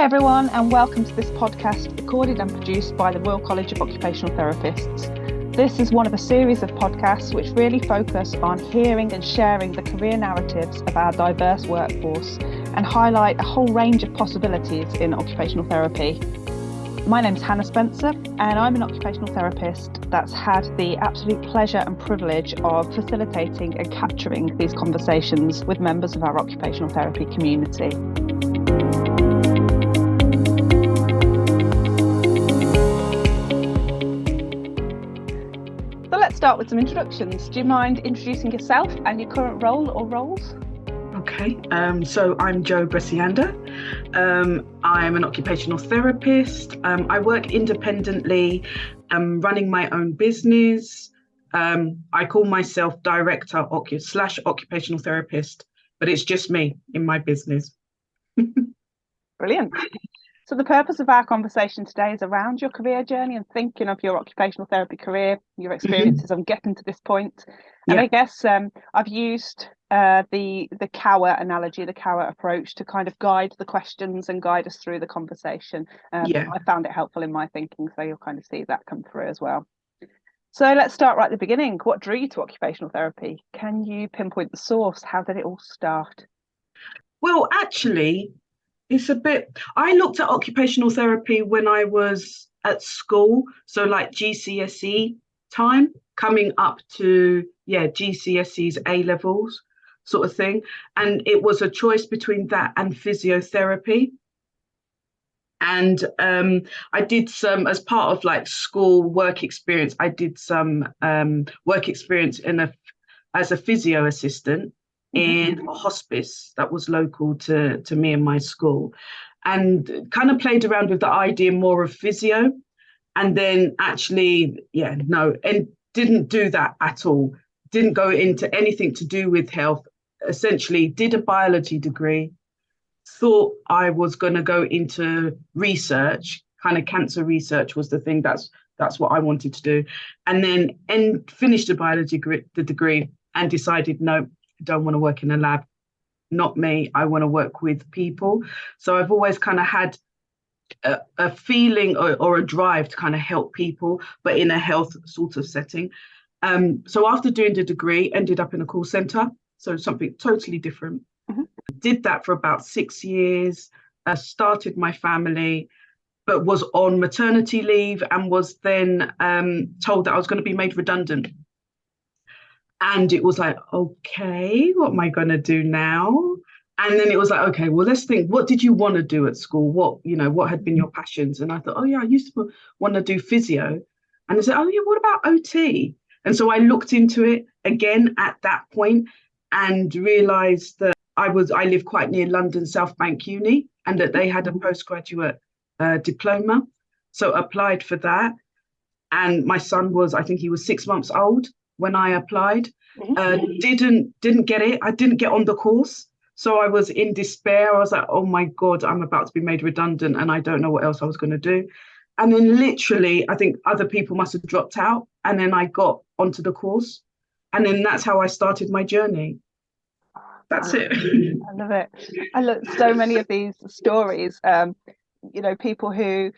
Hi everyone, and welcome to this podcast recorded and produced by the Royal College of Occupational Therapists. This is one of a series of podcasts which really focus on hearing and sharing the career narratives of our diverse workforce and highlight a whole range of possibilities in occupational therapy. My name's Hannah Spencer, and I'm an occupational therapist that's had the absolute pleasure and privilege of facilitating and capturing these conversations with members of our occupational therapy community. So let's start with some introductions. Do you mind introducing yourself and your current role or roles? Okay, so I'm Bresi-Ando. I'm an occupational therapist. I work independently, running my own business. I call myself director / occupational therapist, but it's just me in my business. Brilliant. So the purpose of our conversation today is around your career journey and thinking of your occupational therapy career, your experiences on getting to this point. And I guess I've used the Cower analogy, the Cower approach to kind of guide the questions and guide us through the conversation. I found it helpful in my thinking, so you'll kind of see that come through as well. So let's start right at the beginning. What drew you to occupational therapy? Can you pinpoint the source? How did it all start? Well, actually, I looked at occupational therapy when I was at school, so like GCSE time, coming up to GCSEs, A levels sort of thing, and it was a choice between that and physiotherapy. And I did some, as part of like school work experience, I did some work experience as a physio assistant in a hospice that was local to me and my school, and kind of played around with the idea more of physio, and then actually and didn't do that at all, didn't go into anything to do with health. Essentially did a biology degree, thought I was going to go into research, kind of cancer research was the thing, that's what I wanted to do, and then finished the biology degree and decided, no, don't want to work in a lab, not me, I want to work with people. So I've always kind of had a feeling or a drive to kind of help people, but in a health sort of setting. So after doing the degree, ended up in a call center, so something totally different. Did that for about 6 years, started my family, but was on maternity leave and was then told that I was going to be made redundant. And it was like, okay, what am I going to do now? And then it was like, okay, well, let's think, what did you want to do at school? What had been your passions? And I thought, oh yeah, I used to want to do physio. And I said, oh yeah, what about OT? And so I looked into it again at that point and realised that I live quite near London South Bank Uni, and that they had a postgraduate diploma. So applied for that. And my son was, I think he was 6 months old when I applied. Didn't get it. I didn't get on the course. So I was in despair. I was like, oh my God, I'm about to be made redundant and I don't know what else I was going to do. And then literally, I think other people must have dropped out. And then I got onto the course. And then that's how I started my journey. That's it. I love it. I love so many of these stories, people who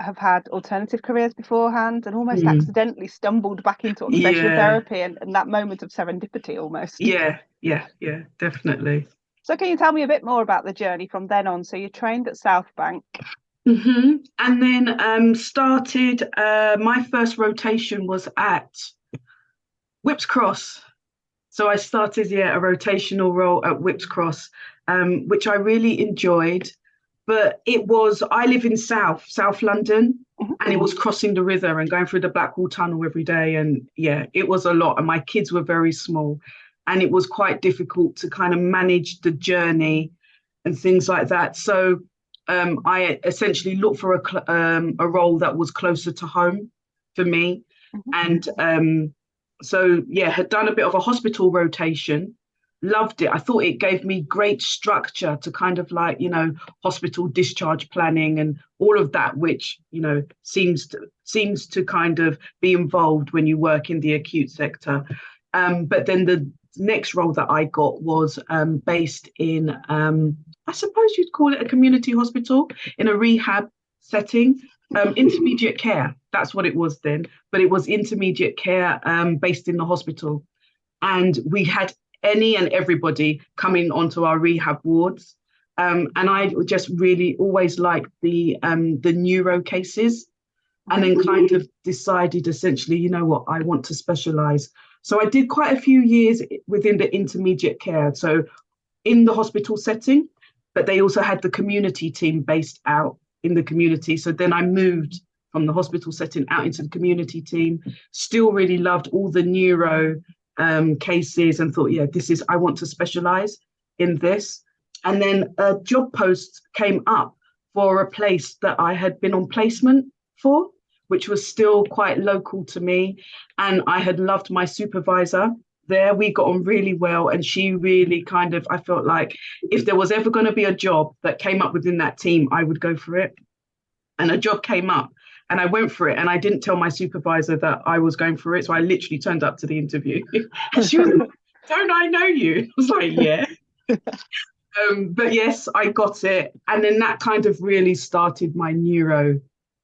have had alternative careers beforehand and almost accidentally stumbled back into occupational therapy, and that moment of serendipity almost. Yeah, definitely. So can you tell me a bit more about the journey from then on? So you trained at South Bank. And then started, my first rotation was at Whipps Cross. So I started, a rotational role at Whipps Cross, which I really enjoyed. But I live in South London, and it was crossing the river and going through the Blackwall Tunnel every day. And it was a lot. And my kids were very small, and it was quite difficult to kind of manage the journey and things like that. So I essentially looked for a role that was closer to home for me. And had done a bit of a hospital rotation. Loved it. I thought it gave me great structure to kind of like, hospital discharge planning and all of that, which, seems to kind of be involved when you work in the acute sector. But then next role that I got was based in, I suppose you'd call it a community hospital, in a rehab setting. Intermediate care, that's what it was then, but it was intermediate care based in the hospital. And we had any and everybody coming onto our rehab wards. And I just really always liked the neuro cases, and then kind of decided essentially, you know what, I want to specialize. So I did quite a few years within the intermediate care, so in the hospital setting, but they also had the community team based out in the community. So then I moved from the hospital setting out into the community team, still really loved all the neuro cases, and thought, yeah, I want to specialize in this. And then a job post came up for a place that I had been on placement for, which was still quite local to me. And I had loved my supervisor there. We got on really well. And she really I felt like if there was ever going to be a job that came up within that team, I would go for it. And a job came up and I went for it. And I didn't tell my supervisor that I was going for it. So I literally turned up to the interview. And she was like, don't I know you? I was like, yeah. But yes, I got it. And then that kind of really started my neuro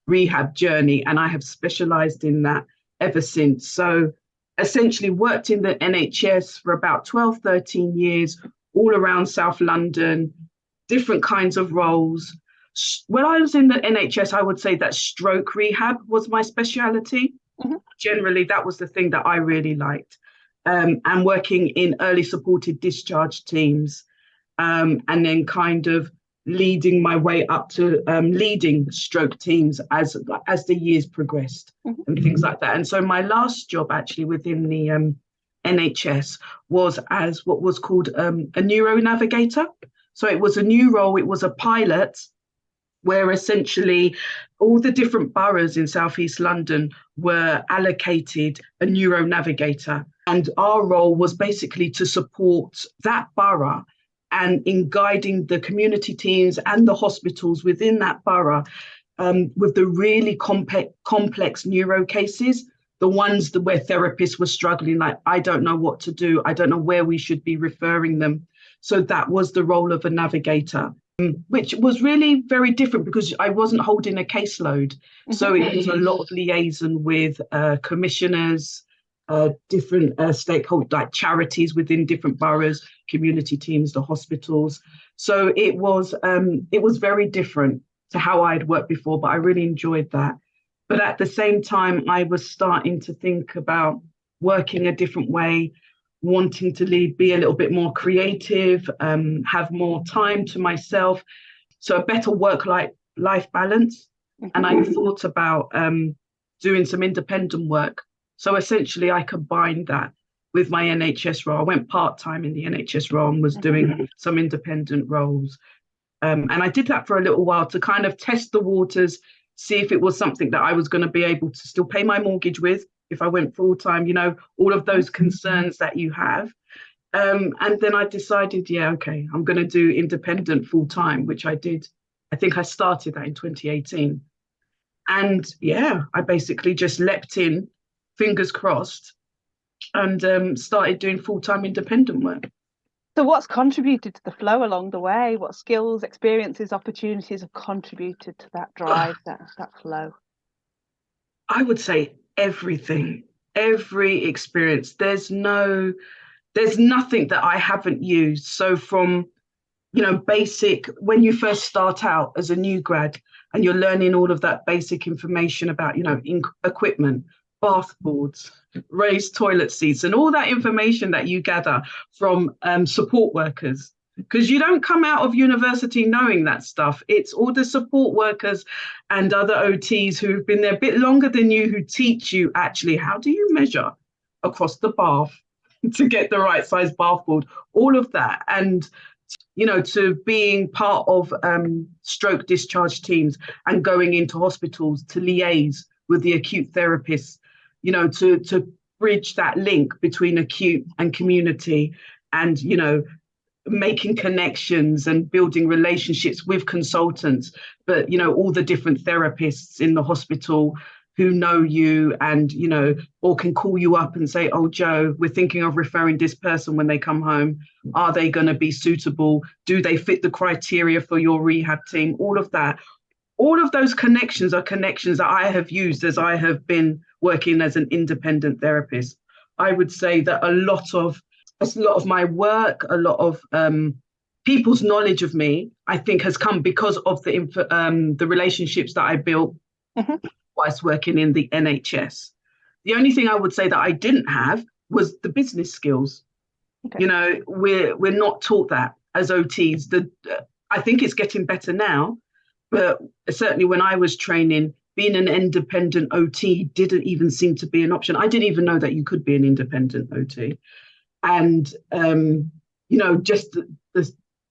rehab journey. And I have specialized in that ever since. So essentially worked in the NHS for about 12, 13 years, all around South London, different kinds of roles. When I was in the NHS, I would say that stroke rehab was my speciality. Mm-hmm. Generally, that was the thing that I really liked. And working in early supported discharge teams, and then kind of leading my way up to leading stroke teams as the years progressed, mm-hmm. and things like that. And so my last job actually within the NHS was as what was called a neuro navigator. So it was a new role. It was a pilot where essentially all the different boroughs in Southeast London were allocated a neuro navigator. And our role was basically to support that borough and in guiding the community teams and the hospitals within that borough with the really complex neuro cases, the ones where therapists were struggling, like, I don't know what to do. I don't know where we should be referring them. So that was the role of a navigator, which was really very different because I wasn't holding a caseload. So it was a lot of liaison with commissioners, different stakeholders, like charities within different boroughs, community teams, the hospitals. So it was very different to how I'd worked before, but I really enjoyed that. But at the same time, I was starting to think about working a different way, wanting to be a little bit more creative, have more time to myself. So a better work-life balance. And I thought about doing some independent work. So essentially, I combined that with my NHS role. I went part-time in the NHS role and was doing some independent roles. And I did that for a little while to kind of test the waters, see if it was something that I was going to be able to still pay my mortgage with if I went full-time, all of those concerns that you have. And then I decided, yeah, okay, I'm going to do independent full-time, which I did. I think I started that in 2018. And yeah, I basically just leapt in, fingers crossed, and started doing full-time independent work. So what's contributed to the flow along the way? What skills, experiences, opportunities have contributed to that drive, that flow? I would say everything, every experience. There's nothing that I haven't used. So from, basic, when you first start out as a new grad and you're learning all of that basic information about, equipment, bath boards, raised toilet seats, and all that information that you gather from support workers, because you don't come out of university knowing that stuff. It's all the support workers and other OTs who've been there a bit longer than you who teach you actually how do you measure across the bath to get the right size bath board, all of that. And to being part of stroke discharge teams and going into hospitals to liaise with the acute therapists, to bridge that link between acute and community, and, making connections and building relationships with consultants, but, all the different therapists in the hospital, who know you and, or can call you up and say, oh, Joe, we're thinking of referring this person when they come home. Are they going to be suitable? Do they fit the criteria for your rehab team? All of that. All of those connections are connections that I have used as I have been working as an independent therapist. I would say that a lot of my work, a lot of people's knowledge of me, I think, has come because of the relationships that I built whilst working in the NHS. The only thing I would say that I didn't have was the business skills. Okay. We're not taught that as OTs. I think it's getting better now, but certainly when I was training, being an independent OT didn't even seem to be an option. I didn't even know that you could be an independent OT. And, just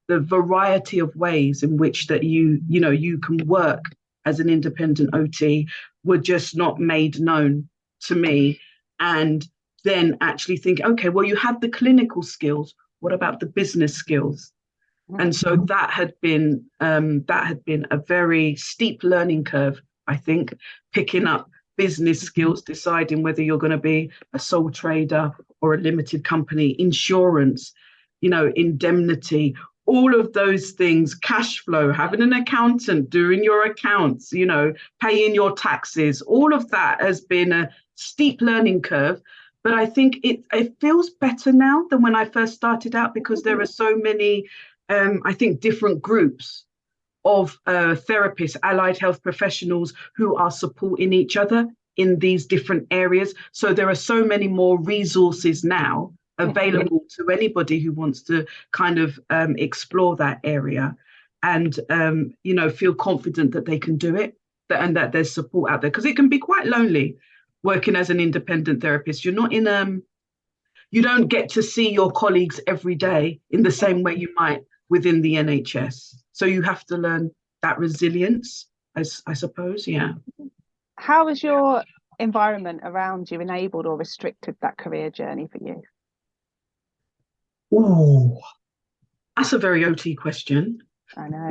the variety of ways in which that you can work as an independent OT were just not made known to me. And then actually think, okay, well, you have the clinical skills. What about the business skills? And so that had been a very steep learning curve, I think, picking up business skills, deciding whether you're going to be a sole trader or a limited company, insurance, indemnity, all of those things, cash flow, having an accountant, doing your accounts, paying your taxes, all of that has been a steep learning curve. But I think it feels better now than when I first started out, because there are so many, I think, different groups of therapists, allied health professionals who are supporting each other in these different areas. So there are so many more resources now available to anybody who wants to kind of explore that area and, feel confident that they can do it and that there's support out there. Because it can be quite lonely working as an independent therapist. You're not you don't get to see your colleagues every day in the same way you might within the NHS. So you have to learn that resilience, I suppose. Yeah. How has your environment around you enabled or restricted that career journey for you? Oh, that's a very OT question. I know.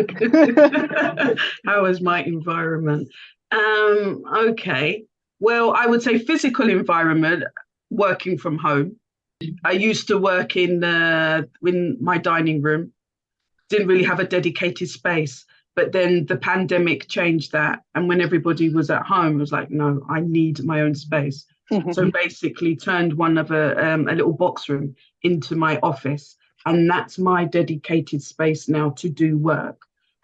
How is my environment? Okay. Well, I would say physical environment, working from home. I used to work in my dining room. Didn't really have a dedicated space, but then the pandemic changed that. And when everybody was at home, I was like, no, I need my own space. So basically turned one of a little box room into my office. And that's my dedicated space now to do work.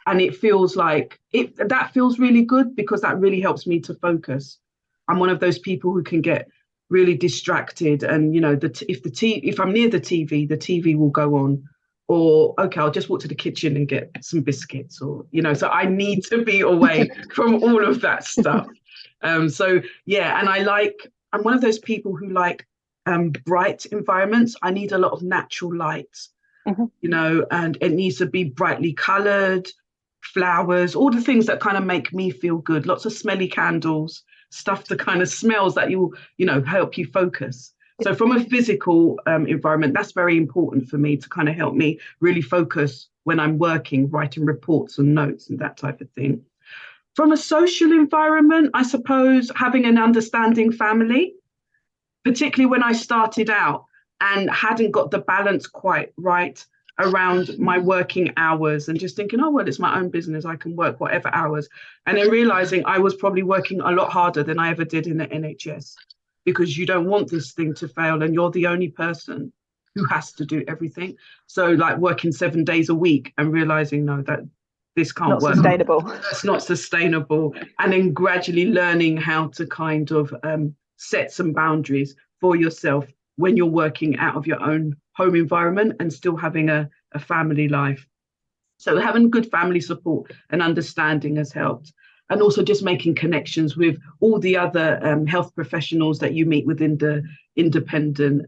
And it feels like that feels really good, because that really helps me to focus. I'm one of those people who can get really distracted. And, if I'm near the TV will go on. Or, okay, I'll just walk to the kitchen and get some biscuits, or, so I need to be away from all of that stuff. So, yeah, and I'm one of those people who like bright environments. I need a lot of natural light, and it needs to be brightly colored, flowers, all the things that kind of make me feel good. Lots of smelly candles, stuff that kind of smells that help you focus. So from a physical environment, that's very important for me to kind of help me really focus when I'm working, writing reports and notes and that type of thing. From a social environment, I suppose having an understanding family, particularly when I started out and hadn't got the balance quite right around my working hours, and just thinking, oh, well, it's my own business. I can work whatever hours. And then realizing I was probably working a lot harder than I ever did in the NHS. Because you don't want this thing to fail, and you're the only person who has to do everything. So like working 7 days a week and realizing, no, that this can't work. Sustainable. That's not sustainable. And then gradually learning how to kind of set some boundaries for yourself when you're working out of your own home environment and still having a family life. So having good family support and understanding has helped. And also just making connections with all the other health professionals that you meet within the independent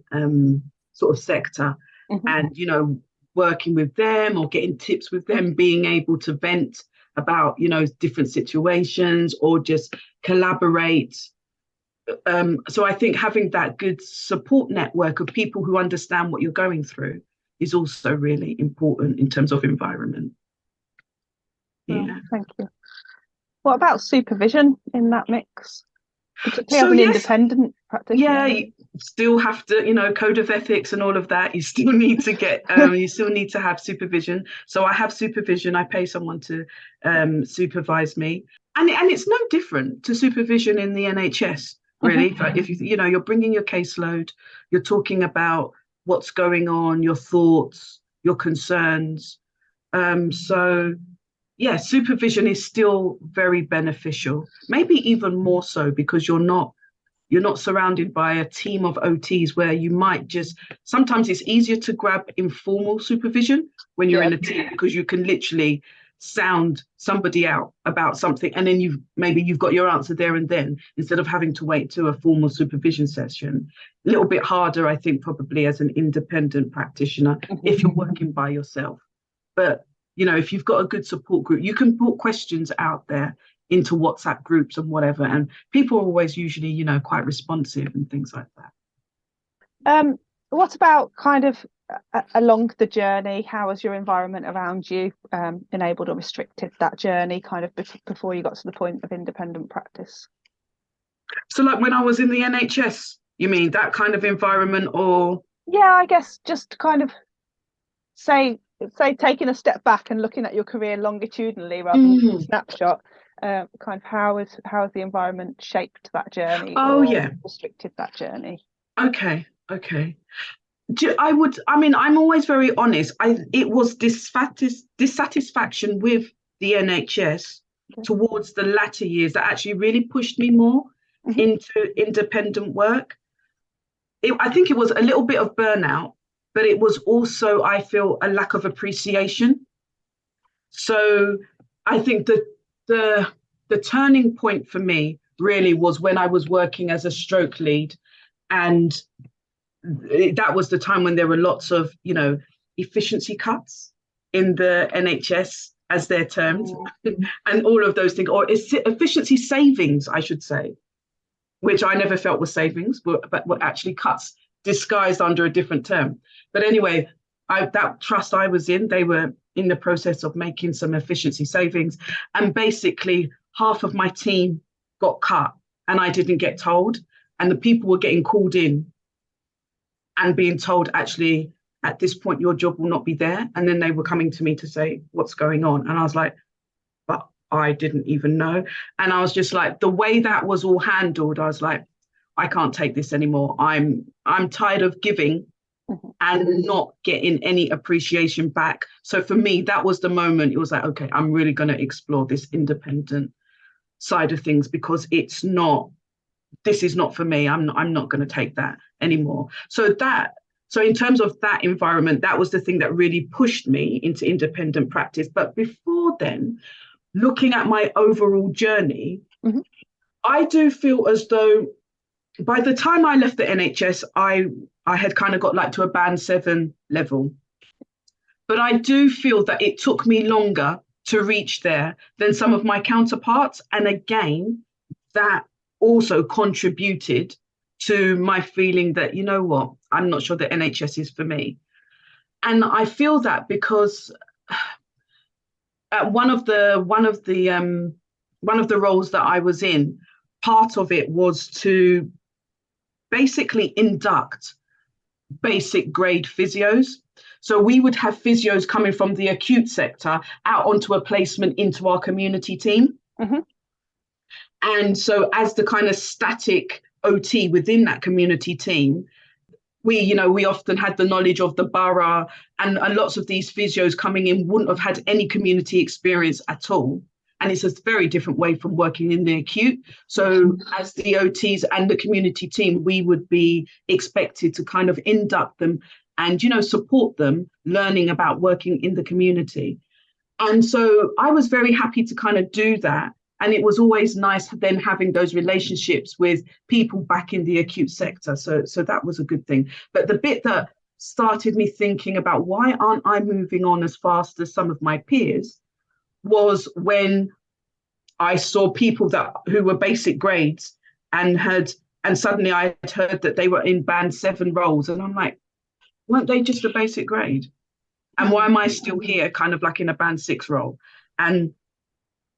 sort of sector, and, working with them or getting tips with them, being able to vent about, different situations or just collaborate. So I think having that good support network of people who understand what you're going through is also really important in terms of environment. Yeah. Thank you. What about supervision in that mix? particularly as So an yes, independent yeah, practitioner? you still have to, code of ethics and all of that. You still need to get, you still need to have supervision. So I have supervision. I pay someone to supervise me, and it's no different to supervision in the NHS, really. Mhm. But if you're bringing your caseload, you're talking about what's going on, your thoughts, your concerns. So yeah, supervision is still very beneficial. Maybe even more so because you're not surrounded by a team of OTs where you might just sometimes it's easier to grab informal supervision when you're Yeah. in a team because you can literally sound somebody out about something and then you've got your answer there and then instead of having to wait to a formal supervision session. A little bit harder, I think, probably as an independent practitioner if you're working by yourself. But if you've got a good support group, you can put questions out there into WhatsApp groups and whatever, and people are always usually, quite responsive and things like that. What about kind of along the journey? How has your environment around you enabled or restricted that journey kind of before you got to the point of independent practice? So, like when I was in the NHS, you mean that kind of environment, or? Yeah, I guess just kind of say taking a step back and looking at your career longitudinally rather than a snapshot. Kind of how has the environment shaped that journey Oh or yeah. restricted that journey? Okay. I'm always very honest. It was dissatisfaction with the NHS Okay. towards the latter years that actually really pushed me more Mhm. into independent work. I think it was a little bit of burnout, but it was also, I feel, a lack of appreciation. So I think that the turning point for me really was when I was working as a stroke lead, and that was the time when there were lots of, efficiency cuts in the NHS, as they're termed, and all of those things, or efficiency savings, I should say, which I never felt were savings, but were actually cuts disguised under a different term. But anyway, that trust I was in, they were in the process of making some efficiency savings. And basically, half of my team got cut and I didn't get told. And the people were getting called in and being told, actually, at this point, your job will not be there. And then they were coming to me to say, what's going on? And I was like, but I didn't even know. And I was just like, the way that was all handled, I was like, I can't take this anymore. I'm tired of giving and not getting any appreciation back. So for me, that was the moment. It was like, okay, I'm really going to explore this independent side of things because this is not for me. I'm not going to take that anymore. So in terms of that environment, that was the thing that really pushed me into independent practice. But before then, looking at my overall journey, I do feel as though by the time I left the NHS, I had kind of got like to a band 7 level. But I do feel that it took me longer to reach there than some of my counterparts. And again, that also contributed to my feeling that, you know what, I'm not sure the NHS is for me. And I feel that because one of the roles that I was in, part of it was to basically induct basic grade physios. So we would have physios coming from the acute sector out onto a placement into our community team. And so as the kind of static OT within that community team, we often had the knowledge of the borough, and lots of these physios coming in wouldn't have had any community experience at all. And it's a very different way from working in the acute. So as the OTs and the community team, we would be expected to kind of induct them and, support them learning about working in the community. And so I was very happy to kind of do that. And it was always nice then having those relationships with people back in the acute sector. So that was a good thing. But the bit that started me thinking about why aren't I moving on as fast as some of my peers was when I saw people who were basic grades and suddenly I had heard that they were in band 7 roles. And I'm like, weren't they just a basic grade? And why am I still here kind of like in a band 6 role? And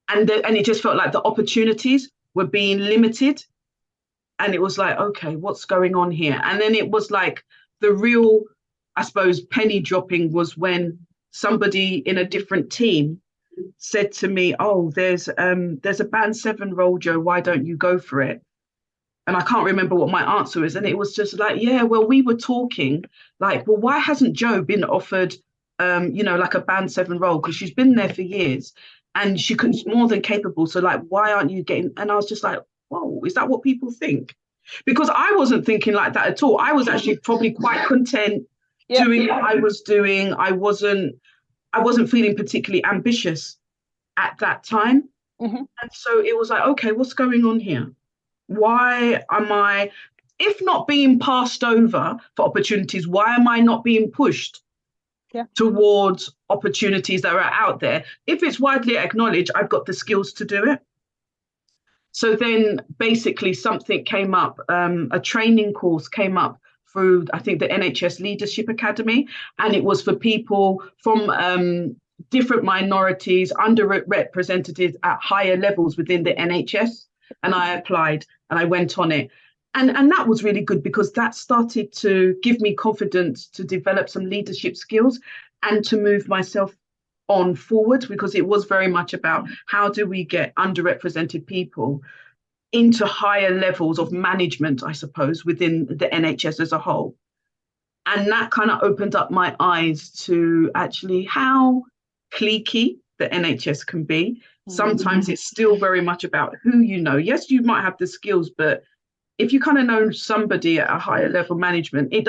it just felt like the opportunities were being limited. And it was like, okay, what's going on here? And then it was like the real, I suppose, penny dropping was when somebody in a different team said to me, oh, there's a band 7 role, Joe, why don't you go for it? And I can't remember what my answer is. And it was just like, yeah, well, we were talking like, well, why hasn't Joe been offered, like a band 7 role? Because she's been there for years and she's more than capable. So like, why aren't you getting? And I was just like, whoa, is that what people think? Because I wasn't thinking like that at all. I was actually probably quite content doing what I was doing. I wasn't feeling particularly ambitious at that time. Mm-hmm. And so it was like, okay, what's going on here? Why am I, if not being passed over for opportunities, why am I not being pushed towards opportunities that are out there? If it's widely acknowledged, I've got the skills to do it. So then basically something came up, a training course came up through, I think, the NHS Leadership Academy, and it was for people from different minorities, underrepresented at higher levels within the NHS. And I applied and I went on it. And that was really good because that started to give me confidence to develop some leadership skills and to move myself on forward, because it was very much about how do we get underrepresented people into higher levels of management, I suppose, within the NHS as a whole. And that kind of opened up my eyes to actually how cliquey the NHS can be. Sometimes it's still very much about who you know. Yes, you might have the skills, but if you kind of know somebody at a higher level management, it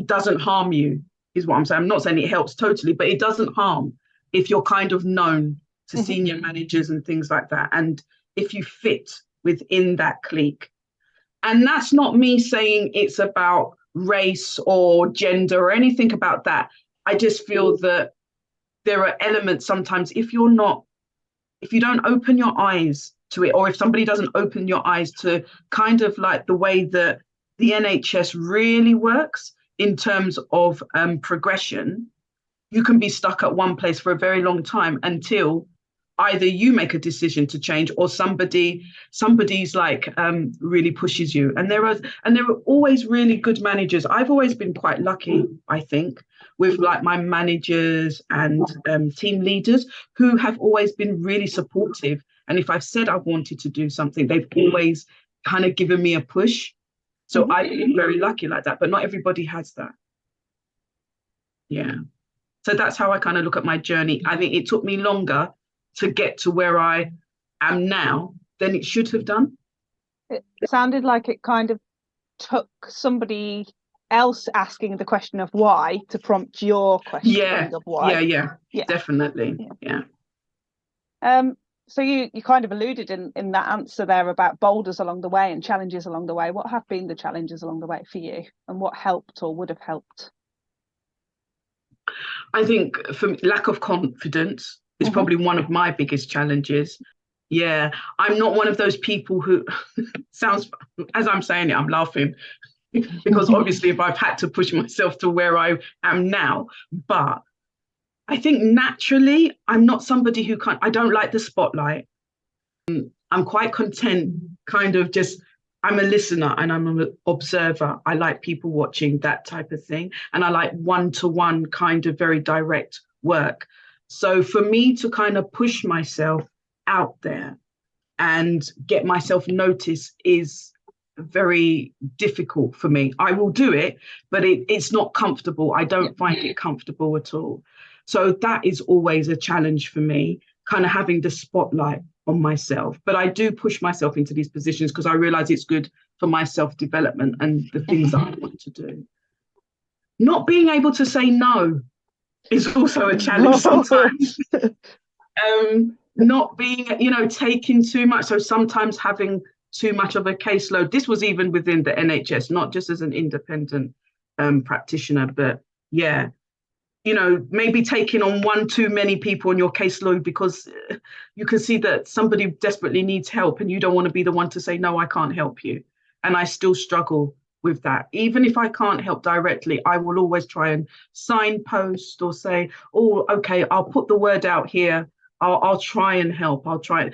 doesn't harm you, is what I'm saying. I'm not saying it helps totally, but it doesn't harm if you're kind of known to senior managers and things like that. And if you fit within that clique. And that's not me saying it's about race or gender or anything about that. I just feel that there are elements sometimes, if you don't open your eyes to it, or if somebody doesn't open your eyes to kind of like the way that the NHS really works in terms of progression, you can be stuck at one place for a very long time until either you make a decision to change or somebody's like really pushes you. And there are always really good managers. I've always been quite lucky, I think, with like my managers and team leaders who have always been really supportive. And if I've said I wanted to do something, they've always kind of given me a push. So I've been very lucky like that, but not everybody has that. Yeah. So that's how I kind of look at my journey. I think it took me longer to get to where I am now than it should have done. It sounded like it kind of took somebody else asking the question of why to prompt your question of why. Yeah, definitely. Yeah. So you kind of alluded in that answer there about boulders along the way and challenges along the way. What have been the challenges along the way for you, and what helped or would have helped? I think for me, lack of confidence is probably one of my biggest challenges. Yeah, I'm not one of those people who sounds, as I'm saying it, I'm laughing because obviously if I've had to push myself to where I am now, but I think naturally I'm not somebody who I don't like the spotlight. I'm quite content kind of just, I'm a listener and I'm an observer. I like people watching, that type of thing. And I like one-to-one kind of very direct work. So for me to kind of push myself out there and get myself noticed is very difficult for me. I will do it, but it's not comfortable. I don't find it comfortable at all. So that is always a challenge for me, kind of having the spotlight on myself. But I do push myself into these positions because I realize it's good for my self-development and the things that I want to do. Not being able to say no is also a challenge sometimes. Not being, taking too much. So sometimes having too much of a caseload. This was even within the NHS, not just as an independent practitioner, but yeah, maybe taking on one too many people on your caseload because you can see that somebody desperately needs help and you don't want to be the one to say, no, I can't help you. And I still struggle with that. Even if I can't help directly, I will always try and signpost or say, oh, okay, I'll put the word out here. I'll try and help. I'll try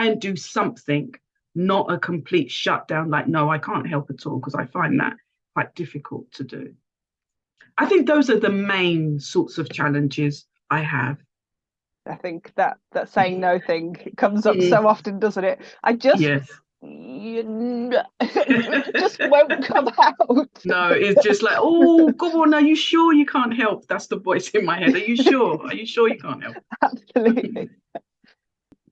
and do something not a complete shutdown, like, no, I can't help at all, because I find that quite difficult to do. I think those are the main sorts of challenges I have. I think that saying no thing comes up Mm, so often, doesn't it? I just yes. it just won't come out. No, it's just like, oh, go on, are you sure you can't help? That's the voice in my head. Are you sure? Are you sure you can't help? Absolutely.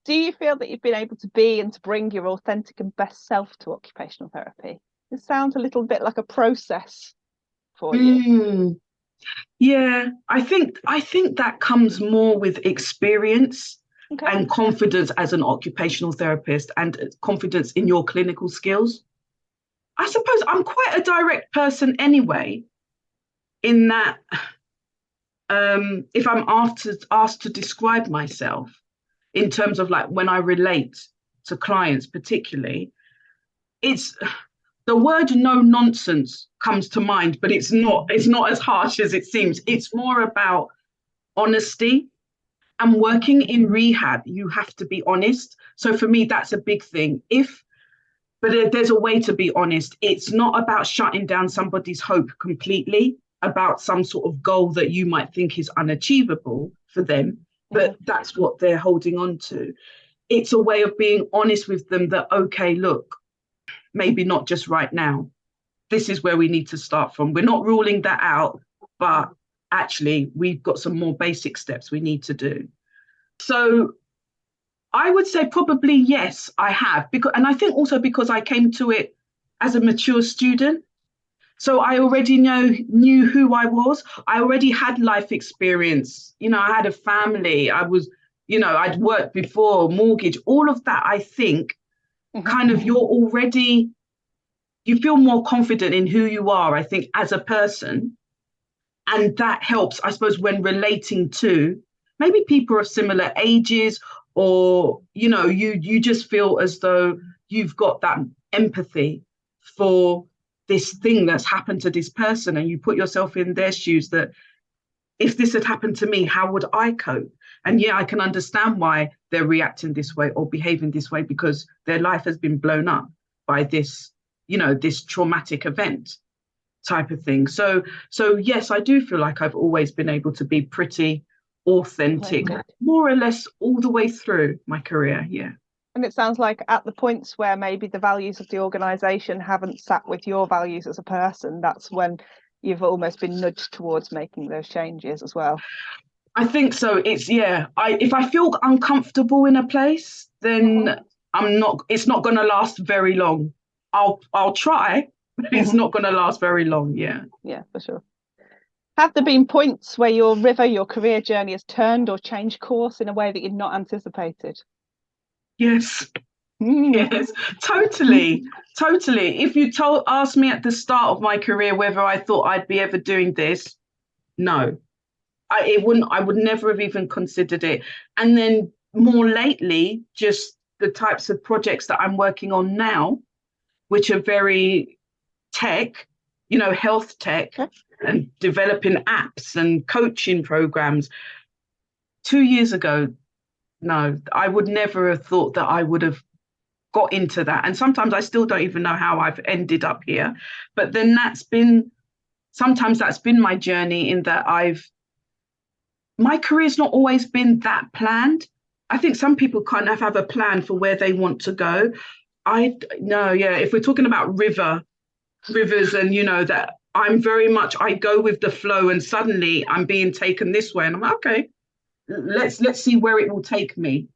Do you feel that you've been able to be and to bring your authentic and best self to occupational therapy? It sounds a little bit like a process for you. Yeah, I think that comes more with experience Okay. and confidence as an occupational therapist, and confidence in your clinical skills. I suppose I'm quite a direct person anyway, in that if I'm asked to describe myself in terms of like when I relate to clients particularly, it's the word no nonsense comes to mind, but it's not as harsh as it seems. It's more about honesty. And working in rehab, you have to be honest. So for me, that's a big thing. But there's a way to be honest. It's not about shutting down somebody's hope completely, about some sort of goal that you might think is unachievable for them, but that's what they're holding on to. It's a way of being honest with them that, okay, look, maybe not just right now. This is where we need to start from. We're not ruling that out, but actually, we've got some more basic steps we need to do. So I would say probably yes, I have. And I think also because I came to it as a mature student. So I already knew who I was. I already had life experience. I had a family. I'd worked before, mortgage, all of that. I think kind of you feel more confident in who you are, I think, as a person. And that helps, I suppose, when relating to maybe people of similar ages, or, you just feel as though you've got that empathy for this thing that's happened to this person, and you put yourself in their shoes, that if this had happened to me, how would I cope? And yeah, I can understand why they're reacting this way or behaving this way, because their life has been blown up by this, this traumatic event type of thing. So yes, I do feel like I've always been able to be pretty authentic, more or less all the way through my career. Yeah. And it sounds like at the points where maybe the values of the organisation haven't sat with your values as a person, that's when you've almost been nudged towards making those changes as well. I think so. It's if I feel uncomfortable in a place, then it's not going to last very long. I'll try, but it's not going to last very long. Yeah. Yeah, for sure. Have there been points where your career journey has turned or changed course in a way that you'd not anticipated? Yes. Yes, totally. If you asked me at the start of my career whether I thought I'd be ever doing this, no, I would never have even considered it. And then more lately, just the types of projects that I'm working on now, which are very tech, health tech, and developing apps and coaching programs. 2 years ago, no, I would never have thought that I would have got into that. And sometimes I still don't even know how I've ended up here. But then sometimes that's been my journey, in that my career's not always been that planned. I think some people kind of have a plan for where they want to go. If we're talking about rivers, and that I'm very much, I go with the flow, and suddenly I'm being taken this way, and I'm like, okay, let's see where it will take me,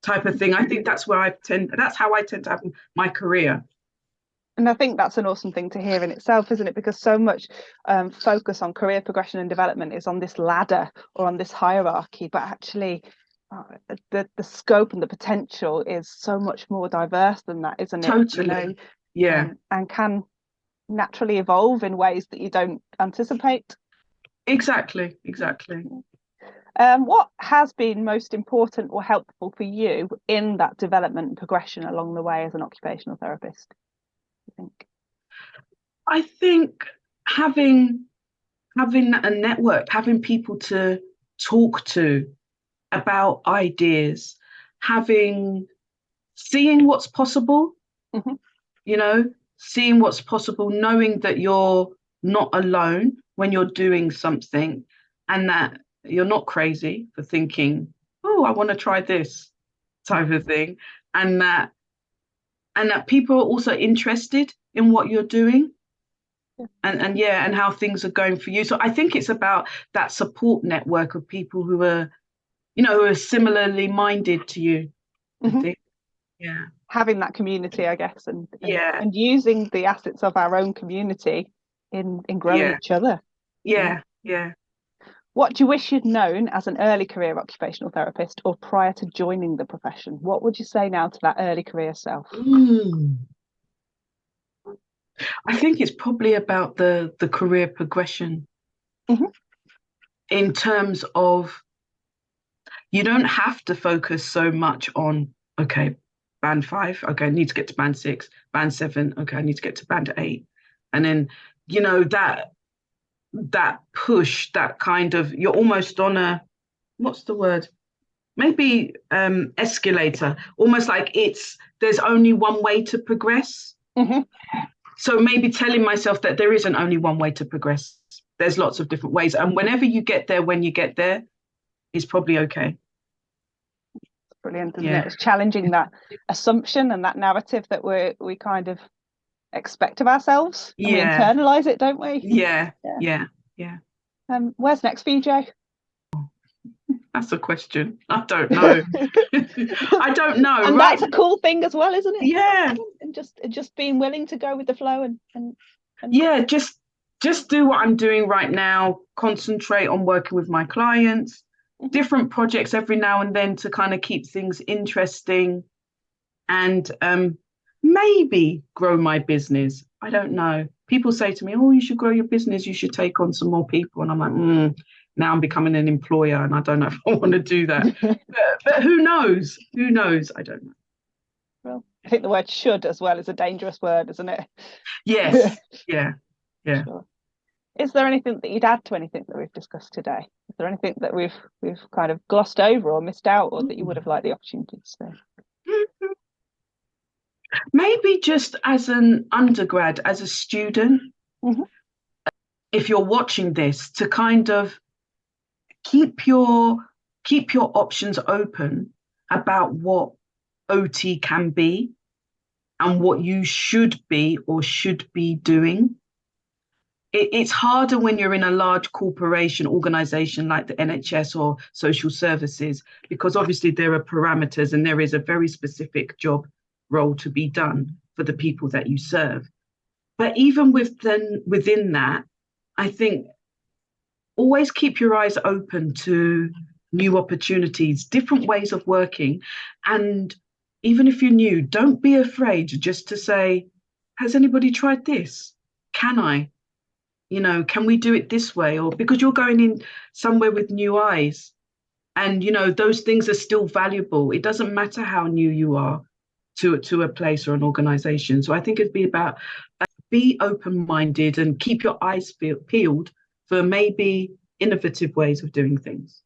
type of thing. I think that's how I tend to have my career. And I think that's an awesome thing to hear in itself, isn't it? Because so much focus on career progression and development is on this ladder or on this hierarchy, but actually the scope and the potential is so much more diverse than that, isn't it? Totally. Yeah. And can naturally evolve in ways that you don't anticipate. Exactly. What has been most important or helpful for you in that development and progression along the way as an occupational therapist, you think? I think having a network, having people to talk to about ideas, seeing what's possible. Mhm. you know, seeing what's possible, knowing that you're not alone when you're doing something, and that you're not crazy for thinking, oh, I want to try this type of thing, and that people are also interested in what you're doing, Yeah. and yeah, and how things are going for you. So I think it's about that support network of people who are, who are similarly minded to you, I Mhm. think. Yeah. Having that community, I guess, and, and Yeah. and using the assets of our own community in growing Yeah. each other. Yeah. Yeah. Yeah. What do you wish you'd known as an early career occupational therapist or prior to joining the profession? What would you say now to that early career self? Mm. I think it's probably about the career progression, Mhm. in terms of, you don't have to focus so much on, okay, band 5, okay, I need to get to band 6, band 7, okay, I need to get to band 8. And then, that push, that kind of, you're almost on a, what's the word? Maybe escalator, almost like there's only one way to progress. Mhm. So maybe telling myself that there isn't only one way to progress. There's lots of different ways. And whenever you get there, when you get there, is probably okay. Brilliant, isn't it? Yeah. It's challenging that assumption and that narrative that we kind of expect of ourselves, and we Yeah. internalize it, don't we? Yeah. Yeah. Yeah. Yeah. Where's next for you, Joe? That's a question. I don't know. I don't know. And Right. that's a cool thing as well, isn't it? Yeah. And just being willing to go with the flow and Yeah. Just do what I'm doing right now. Concentrate on working with my clients, Mhm. different projects every now and then to kind of keep things interesting, and maybe grow my business. I don't know. People say to me, oh, you should grow your business. You should take on some more people. And I'm like, now I'm becoming an employer and I don't know if I want to do that. But who knows? Who knows? I don't know. Well, I think the word should as well is a dangerous word, isn't it? Yes. Yeah. Yeah. Sure. Is there anything that you'd add to anything that we've discussed today? Is there anything that we've kind of glossed over or missed out, or that you would have liked the opportunity to say? Maybe just as an undergrad, as a student, Mhm. if you're watching this, to kind of keep your options open about what OT can be and what you should be or should be doing. It's harder when you're in a large corporation organization like the NHS or social services, because obviously there are parameters and there is a very specific job role to be done for the people that you serve. But even within that, I think always keep your eyes open to new opportunities, different ways of working. And even if you're new, don't be afraid just to say, has anybody tried this? Can I? Can we do it this way? Or because you're going in somewhere with new eyes, and those things are still valuable. It doesn't matter how new you are to a place or an organization. So I think it'd be about, be open-minded and keep your eyes peeled for maybe innovative ways of doing things.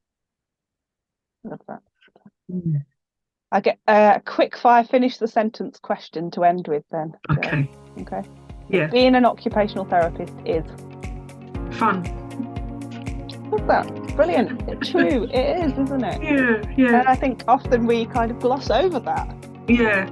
Love that. Mm. I get a quick fire finish the sentence question to end with then. Okay. Okay. Yeah. Being an occupational therapist is Fun. love that. Brilliant. It's true. It is, isn't it? Yeah. Yeah. And I think often we kind of gloss over that. Yeah.